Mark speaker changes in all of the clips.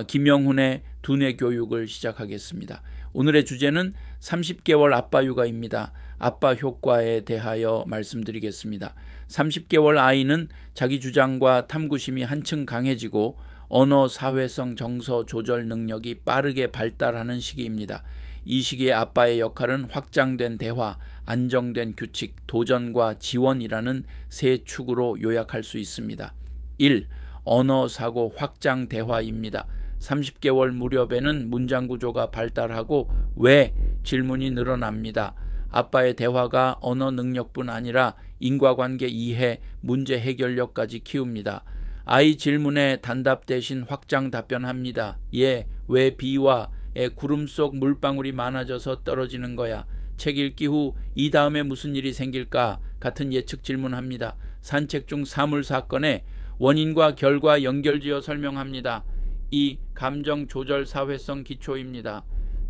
Speaker 1: 김영훈의 두뇌 교육을 시작하겠습니다. 오늘의 주제는 30개월 아빠 육아입니다. 아빠 효과에 대하여 말씀드리겠습니다. 30개월 아이는 자기 주장과 탐구심이 한층 강해지고 언어, 사회성, 정서 조절 능력이 빠르게 발달하는 시기입니다. 이 시기에 아빠의 역할은 확장된 대화, 안정된 규칙, 도전과 지원이라는 세 축으로 요약할 수 있습니다. 1. 언어, 사고, 확장 대화입니다. 30개월 무렵에는 문장 구조가 발달하고 왜 질문이 늘어납니다. 아빠의 대화가 언어 능력뿐 아니라 인과관계 이해, 문제 해결력까지 키웁니다. 아이 질문에 단답 대신 확장 답변합니다. 예, 왜 비와 구름 속 물방울이 많아져서 떨어지는 거야. 책 읽기 후 이 다음에 무슨 일이 생길까 같은 예측 질문합니다. 산책 중 사물 사건에 원인과 결과 연결지어 설명합니다. 이 감정 조절 사회성 기초입니다.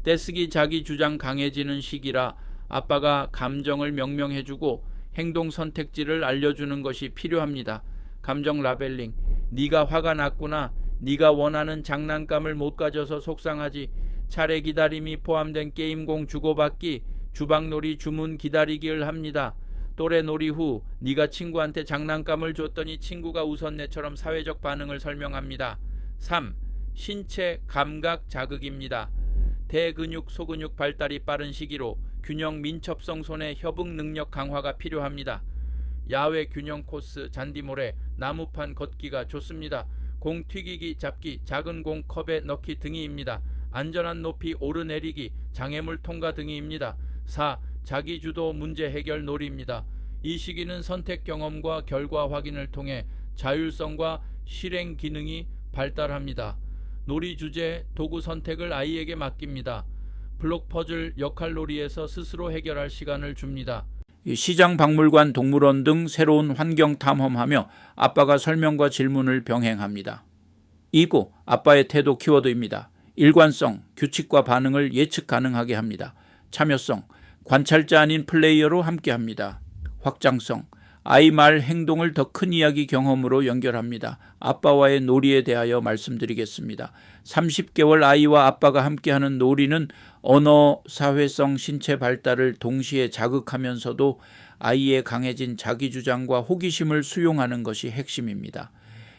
Speaker 1: 떼쓰기 자기 주장 강해지는 시기라 아빠가 감정을 명명해주고 행동 선택지를 알려주는 것이 필요합니다. 감정 라벨링. 네가 화가 났구나. 네가 원하는 장난감을 못 가져서 속상하지. 차례 기다림이 포함된 게임공 주고받기, 주방놀이 주문 기다리기를 합니다. 또래 놀이 후 네가 친구한테 장난감을 줬더니 친구가 웃었네처럼 사회적 반응을 설명합니다. 3. 신체 감각 자극입니다. 대근육, 소근육 발달이 빠른 시기로 균형 민첩성 손의 협응 능력 강화가 필요합니다. 야외 균형 코스, 잔디모래, 나무판 걷기가 좋습니다. 공 튀기기, 잡기, 작은 공 컵에 넣기 등이입니다. 안전한 높이 오르내리기, 장애물 통과 등이입니다. 4. 자기주도 문제 해결 놀이입니다. 이 시기는 선택 경험과 결과 확인을 통해 자율성과 실행 기능이 발달합니다. 놀이 주제, 도구 선택을 아이에게 맡깁니다. 블록 퍼즐 역할 놀이에서 스스로 해결할 시간을 줍니다. 시장, 박물관, 동물원 등 새로운 환경 탐험하며 아빠가 설명과 질문을 병행합니다. 2구, 아빠의 태도 키워드입니다. 일관성, 규칙과 반응을 예측 가능하게 합니다. 참여성, 관찰자 아닌 플레이어로 함께합니다. 확장성, 아이 말 행동을 더 큰 이야기 경험으로 연결합니다. 아빠와의 놀이에 대하여 말씀드리겠습니다. 30개월 아이와 아빠가 함께하는 놀이는 언어, 사회성, 신체 발달을 동시에 자극하면서도 아이의 강해진 자기주장과 호기심을 수용하는 것이 핵심입니다.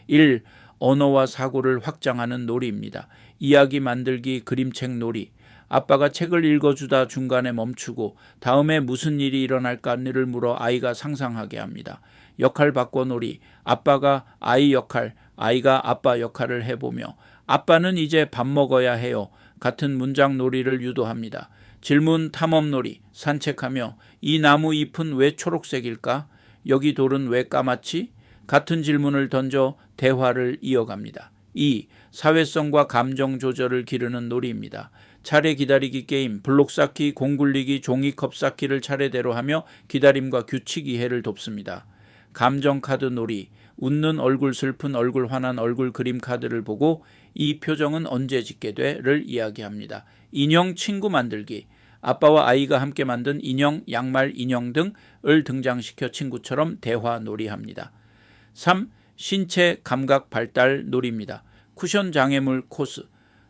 Speaker 1: 1. 언어와 사고를 확장하는 놀이입니다. 이야기 만들기, 그림책 놀이. 아빠가 책을 읽어주다 중간에 멈추고 다음에 무슨 일이 일어날까를 물어 아이가 상상하게 합니다. 역할 바꿔놀이. 아빠가 아이 역할, 아이가 아빠 역할을 해보며 아빠는 이제 밥 먹어야 해요. 같은 문장 놀이를 유도합니다. 질문 탐험놀이. 산책하며 이 나무 잎은 왜 초록색일까? 여기 돌은 왜 까맣지? 같은 질문을 던져 대화를 이어갑니다. 2. 사회성과 감정 조절을 기르는 놀이입니다. 차례 기다리기 게임, 블록 쌓기, 공 굴리기, 종이컵 쌓기를 차례대로 하며 기다림과 규칙 이해를 돕습니다. 감정 카드 놀이, 웃는 얼굴, 슬픈 얼굴, 화난 얼굴 그림 카드를 보고 이 표정은 언제 짓게 돼?를 이야기합니다. 인형 친구 만들기, 아빠와 아이가 함께 만든 인형, 양말, 인형 등을 등장시켜 친구처럼 대화 놀이합니다. 3. 신체 감각 발달 놀이입니다. 쿠션 장애물 코스,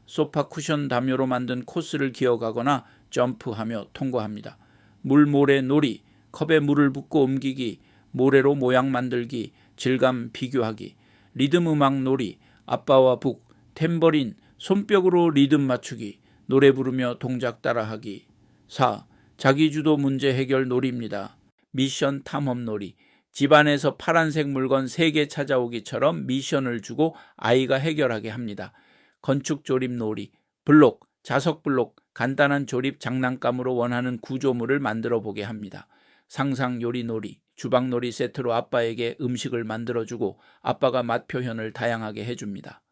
Speaker 1: 소파 쿠션 담요로 만든 코스를 기어가거나 점프하며 통과합니다. 물 모래 놀이, 컵에 물을 붓고 옮기기, 모래로 모양 만들기, 질감 비교하기. 리듬 음악 놀이, 아빠와 북, 탬버린, 손뼉으로 리듬 맞추기, 노래 부르며 동작 따라하기. 4. 자기주도 문제 해결 놀이입니다. 미션 탐험 놀이, 집안에서 파란색 물건 3개 찾아오기처럼 미션을 주고 아이가 해결하게 합니다. 건축 조립 놀이, 블록, 자석 블록, 간단한 조립 장난감으로 원하는 구조물을 만들어 보게 합니다. 상상 요리 놀이, 주방 놀이 세트로 아빠에게 음식을 만들어주고 아빠가 맛 표현을 다양하게 해줍니다.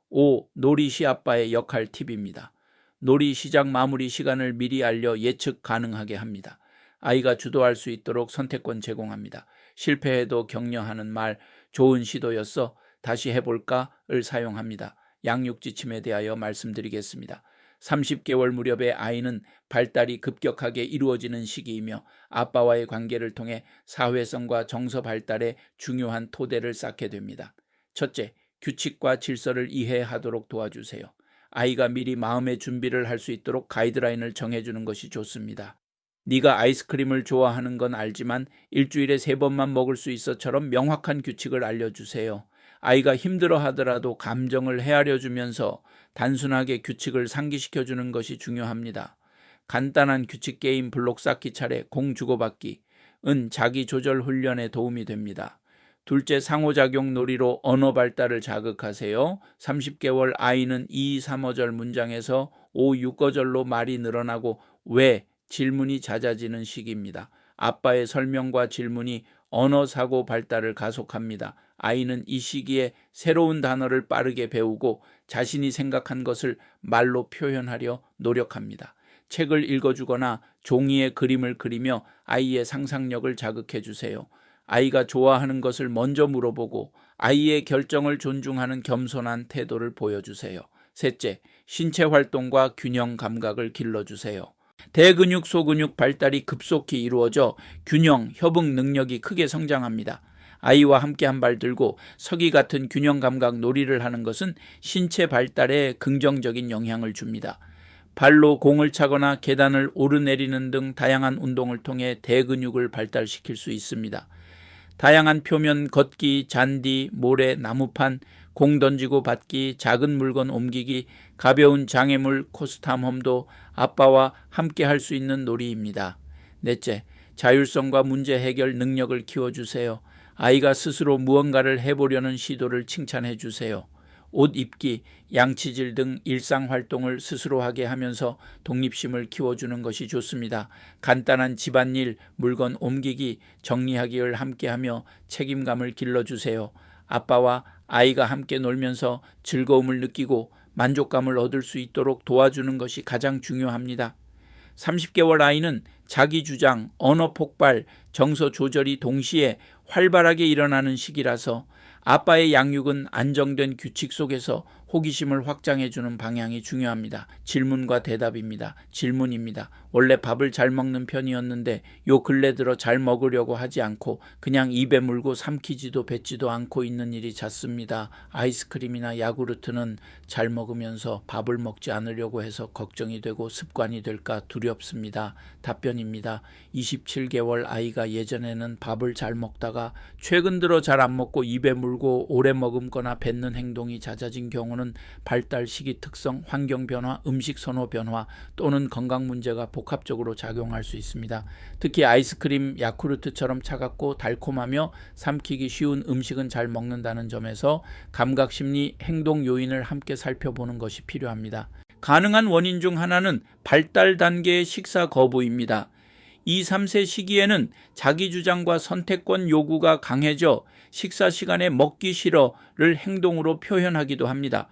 Speaker 1: 5. 놀이 시 아빠의 역할 팁입니다. 놀이 시작 마무리 시간을 미리 알려 예측 가능하게 합니다. 아이가 주도할 수 있도록 선택권 제공합니다. 실패해도 격려하는 말, 좋은 시도였어, 다시 해볼까를 사용합니다. 양육지침에 대하여 말씀드리겠습니다. 30개월 무렵의 아이는 발달이 급격하게 이루어지는 시기이며 아빠와의 관계를 통해 사회성과 정서 발달에 중요한 토대를 쌓게 됩니다. 첫째, 규칙과 질서를 이해하도록 도와주세요. 아이가 미리 마음의 준비를 할 수 있도록 가이드라인을 정해주는 것이 좋습니다. 네가 아이스크림을 좋아하는 건 알지만 일주일에 3번만 먹을 수 있어처럼 명확한 규칙을 알려주세요. 아이가 힘들어 하더라도 감정을 헤아려주면서 단순하게 규칙을 상기시켜주는 것이 중요합니다. 간단한 규칙 게임 블록 쌓기 차례, 공 주고받기은 자기 조절 훈련에 도움이 됩니다. 둘째, 상호작용 놀이로 언어 발달을 자극하세요. 30개월 아이는 2, 3어절 문장에서 5, 6어절로 말이 늘어나고 왜 질문이 잦아지는 시기입니다. 아빠의 설명과 질문이 언어 사고 발달을 가속합니다. 아이는 이 시기에 새로운 단어를 빠르게 배우고 자신이 생각한 것을 말로 표현하려 노력합니다. 책을 읽어주거나 종이에 그림을 그리며 아이의 상상력을 자극해 주세요. 아이가 좋아하는 것을 먼저 물어보고 아이의 결정을 존중하는 겸손한 태도를 보여주세요. 셋째, 신체 활동과 균형 감각을 길러주세요. 대근육, 소근육 발달이 급속히 이루어져 균형, 협응 능력이 크게 성장합니다. 아이와 함께 한 발 들고 서기 같은 균형 감각 놀이를 하는 것은 신체 발달에 긍정적인 영향을 줍니다. 발로 공을 차거나 계단을 오르내리는 등 다양한 운동을 통해 대근육을 발달시킬 수 있습니다. 다양한 표면 걷기, 잔디, 모래, 나무판, 공 던지고 받기, 작은 물건 옮기기, 가벼운 장애물, 코스탐험도 아빠와 함께 할 수 있는 놀이입니다. 넷째, 자율성과 문제 해결 능력을 키워주세요. 아이가 스스로 무언가를 해보려는 시도를 칭찬해 주세요. 옷 입기, 양치질 등 일상활동을 스스로 하게 하면서 독립심을 키워주는 것이 좋습니다. 간단한 집안일, 물건 옮기기, 정리하기를 함께하며 책임감을 길러주세요. 아빠와 아이가 함께 놀면서 즐거움을 느끼고 만족감을 얻을 수 있도록 도와주는 것이 가장 중요합니다. 30개월 아이는 자기 주장, 언어 폭발, 정서 조절이 동시에 활발하게 일어나는 시기라서 아빠의 양육은 안정된 규칙 속에서 호기심을 확장해주는 방향이 중요합니다. 질문과 대답입니다. 질문입니다. 원래 밥을 잘 먹는 편이었는데 요 근래 들어 잘 먹으려고 하지 않고 그냥 입에 물고 삼키지도 뱉지도 않고 있는 일이 잦습니다. 아이스크림이나 야구르트는 잘 먹으면서 밥을 먹지 않으려고 해서 걱정이 되고 습관이 될까 두렵습니다. 답변입니다. 27개월 아이가 예전에는 밥을 잘 먹다가 최근 들어 잘 안 먹고 입에 물고 오래 머금거나 뱉는 행동이 잦아진 경우는 발달 시기 특성, 환경 변화, 음식 선호 변화 또는 건강 문제가 복합적으로 작용할 수 있습니다. 특히 아이스크림, 야쿠르트처럼 차갑고 달콤하며 삼키기 쉬운 음식은 잘 먹는다는 점에서 감각 심리, 행동 요인을 함께 살펴보는 것이 필요합니다. 가능한 원인 중 하나는 발달 단계의 식사 거부입니다. 2, 3세 시기에는 자기주장과 선택권 요구가 강해져 식사 시간에 먹기 싫어를 행동으로 표현하기도 합니다.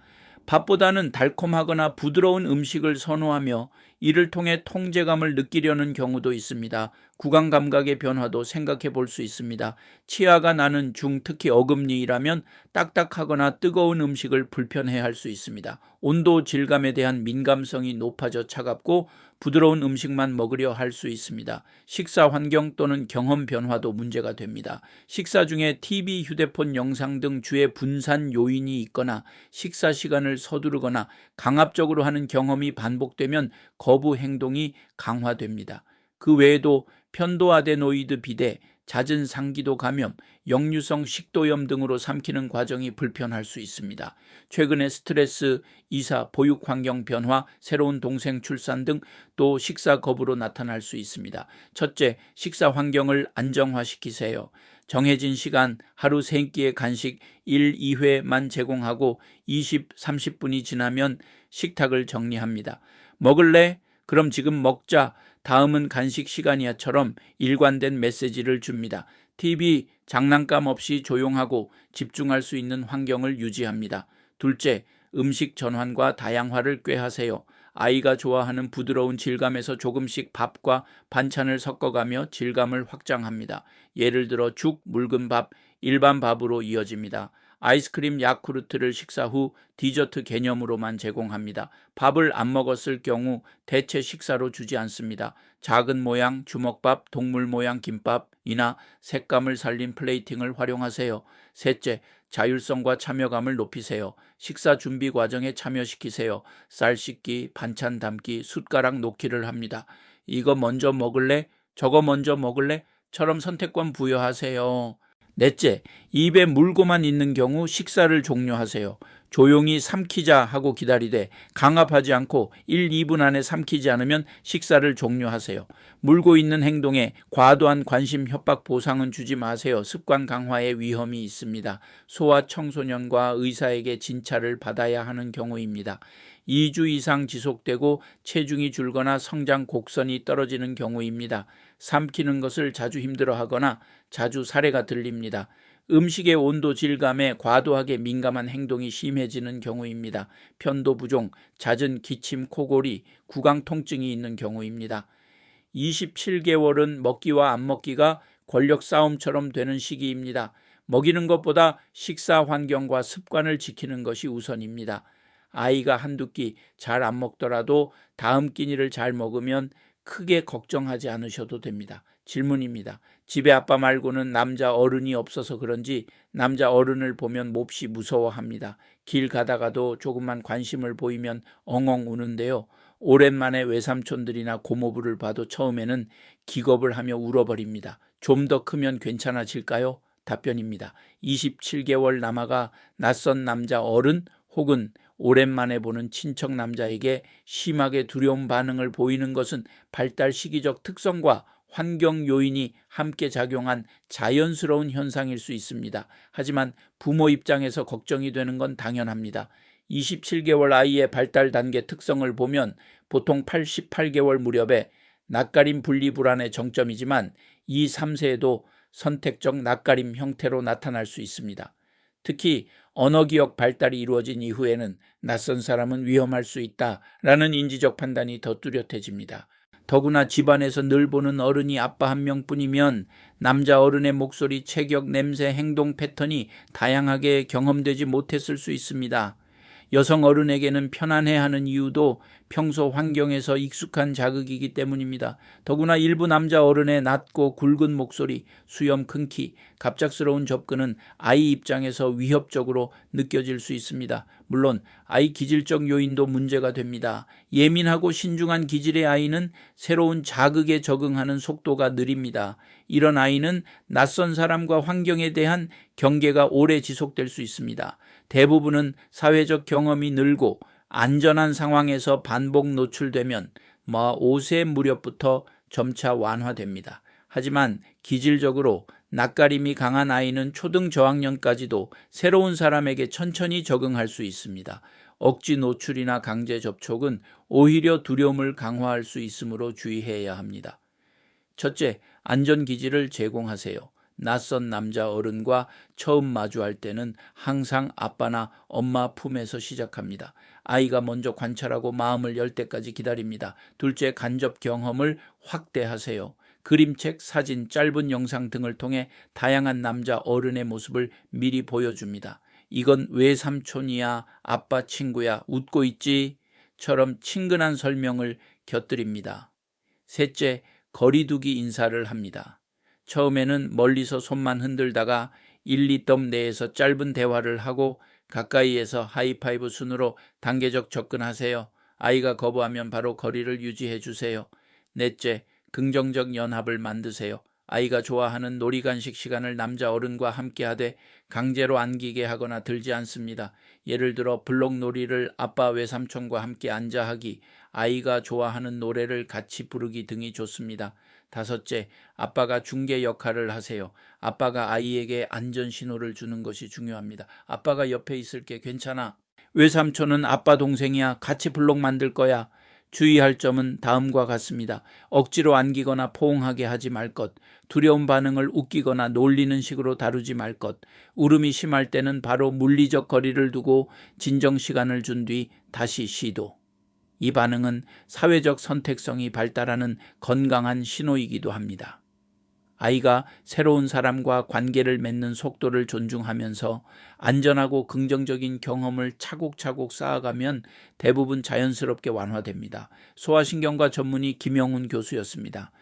Speaker 1: 밥보다는 달콤하거나 부드러운 음식을 선호하며 이를 통해 통제감을 느끼려는 경우도 있습니다. 구강 감각의 변화도 생각해 볼 수 있습니다. 치아가 나는 중, 특히 어금니라면 딱딱하거나 뜨거운 음식을 불편해할 수 있습니다. 온도, 질감에 대한 민감성이 높아져 차갑고 부드러운 음식만 먹으려 할 수 있습니다. 식사 환경 또는 경험 변화도 문제가 됩니다. 식사 중에 TV, 휴대폰 영상 등 주의 분산 요인이 있거나 식사 시간을 서두르거나 강압적으로 하는 경험이 반복되면 거부 행동이 강화됩니다. 그 외에도 편도아데노이드 비대, 잦은 상기도 감염, 역류성 식도염 등으로 삼키는 과정이 불편할 수 있습니다. 최근에 스트레스, 이사, 보육 환경 변화, 새로운 동생 출산 등 또 식사 거부로 나타날 수 있습니다. 첫째, 식사 환경을 안정화시키세요. 정해진 시간, 하루 3끼의 간식 1, 2회만 제공하고 20, 30분이 지나면 식탁을 정리합니다. 먹을래? 그럼 지금 먹자. 다음은 간식 시간이야처럼 일관된 메시지를 줍니다. TV, 장난감 없이 조용하고 집중할 수 있는 환경을 유지합니다. 둘째, 음식 전환과 다양화를 꾀하세요. 아이가 좋아하는 부드러운 질감에서 조금씩 밥과 반찬을 섞어가며 질감을 확장합니다. 예를 들어 죽, 묽은 밥, 일반 밥으로 이어집니다. 아이스크림, 야쿠르트를 식사 후 디저트 개념으로만 제공합니다. 밥을 안 먹었을 경우 대체 식사로 주지 않습니다. 작은 모양 주먹밥, 동물 모양 김밥이나 색감을 살린 플레이팅을 활용하세요. 셋째, 자율성과 참여감을 높이세요. 식사 준비 과정에 참여시키세요. 쌀 씻기, 반찬 담기, 숟가락 놓기를 합니다. 이거 먼저 먹을래? 저거 먼저 먹을래? 처럼 선택권 부여하세요. 넷째, 입에 물고만 있는 경우 식사를 종료하세요. 조용히 삼키자 하고 기다리되 강압하지 않고 1, 2분 안에 삼키지 않으면 식사를 종료하세요. 물고 있는 행동에 과도한 관심, 협박, 보상은 주지 마세요. 습관 강화의 위험이 있습니다. 소아 청소년과 의사에게 진찰을 받아야 하는 경우입니다. 2주 이상 지속되고 체중이 줄거나 성장 곡선이 떨어지는 경우입니다. 삼키는 것을 자주 힘들어하거나 자주 사례가 들립니다. 음식의 온도 질감에 과도하게 민감한 행동이 심해지는 경우입니다. 편도 부종, 잦은 기침, 코골이, 구강 통증이 있는 경우입니다. 27개월은 먹기와 안 먹기가 권력 싸움처럼 되는 시기입니다. 먹이는 것보다 식사 환경과 습관을 지키는 것이 우선입니다. 아이가 한두 끼 잘 안 먹더라도 다음 끼니를 잘 먹으면 크게 걱정하지 않으셔도 됩니다. 질문입니다. 집에 아빠 말고는 남자 어른이 없어서 그런지 남자 어른을 보면 몹시 무서워합니다. 길 가다가도 조금만 관심을 보이면 엉엉 우는데요. 오랜만에 외삼촌들이나 고모부를 봐도 처음에는 기겁을 하며 울어버립니다. 좀 더 크면 괜찮아질까요? 답변입니다. 27개월 남아가 낯선 남자 어른 혹은 오랜만에 보는 친척 남자에게 심하게 두려운 반응을 보이는 것은 발달 시기적 특성과 환경 요인이 함께 작용한 자연스러운 현상일 수 있습니다. 하지만 부모 입장에서 걱정이 되는 건 당연합니다. 27개월 아이의 발달 단계 특성을 보면 보통 88개월 무렵에 낯가림 분리 불안의 정점이지만 2, 3세에도 선택적 낯가림 형태로 나타날 수 있습니다. 특히 언어기억 발달이 이루어진 이후에는 낯선 사람은 위험할 수 있다라는 인지적 판단이 더 뚜렷해집니다. 더구나 집안에서 늘 보는 어른이 아빠 한 명뿐이면 남자 어른의 목소리, 체격, 냄새, 행동 패턴이 다양하게 경험되지 못했을 수 있습니다. 여성 어른에게는 편안해하는 이유도 평소 환경에서 익숙한 자극이기 때문입니다. 더구나 일부 남자 어른의 낮고 굵은 목소리, 수염 큰 키, 갑작스러운 접근은 아이 입장에서 위협적으로 느껴질 수 있습니다. 물론 아이 기질적 요인도 문제가 됩니다. 예민하고 신중한 기질의 아이는 새로운 자극에 적응하는 속도가 느립니다. 이런 아이는 낯선 사람과 환경에 대한 경계가 오래 지속될 수 있습니다. 대부분은 사회적 경험이 늘고 안전한 상황에서 반복 노출되면 5세 무렵부터 점차 완화됩니다. 하지만 기질적으로 낯가림이 강한 아이는 초등 저학년까지도 새로운 사람에게 천천히 적응할 수 있습니다. 억지 노출이나 강제 접촉은 오히려 두려움을 강화할 수 있으므로 주의해야 합니다. 첫째, 안전기지를 제공하세요. 낯선 남자 어른과 처음 마주할 때는 항상 아빠나 엄마 품에서 시작합니다. 아이가 먼저 관찰하고 마음을 열 때까지 기다립니다. 둘째, 간접 경험을 확대하세요. 그림책, 사진, 짧은 영상 등을 통해 다양한 남자 어른의 모습을 미리 보여줍니다. 이건 외삼촌이야, 아빠 친구야, 웃고 있지? 처럼 친근한 설명을 곁들입니다. 셋째, 거리두기 인사를 합니다. 처음에는 멀리서 손만 흔들다가 1, 2뼘 내에서 짧은 대화를 하고 가까이에서 하이파이브 순으로 단계적 접근하세요. 아이가 거부하면 바로 거리를 유지해 주세요. 넷째, 긍정적 연합을 만드세요. 아이가 좋아하는 놀이 간식 시간을 남자 어른과 함께 하되 강제로 안기게 하거나 들지 않습니다. 예를 들어 블록놀이를 아빠 외삼촌과 함께 앉아 하기, 아이가 좋아하는 노래를 같이 부르기 등이 좋습니다. 다섯째, 아빠가 중개 역할을 하세요. 아빠가 아이에게 안전 신호를 주는 것이 중요합니다. 아빠가 옆에 있을게, 괜찮아. 외삼촌은 아빠 동생이야. 같이 블록 만들 거야. 주의할 점은 다음과 같습니다. 억지로 안기거나 포옹하게 하지 말 것. 두려운 반응을 웃기거나 놀리는 식으로 다루지 말 것. 울음이 심할 때는 바로 물리적 거리를 두고 진정 시간을 준 뒤 다시 시도. 이 반응은 사회적 선택성이 발달하는 건강한 신호이기도 합니다. 아이가 새로운 사람과 관계를 맺는 속도를 존중하면서 안전하고 긍정적인 경험을 차곡차곡 쌓아가면 대부분 자연스럽게 완화됩니다. 소아신경과 전문의 김영훈 교수였습니다.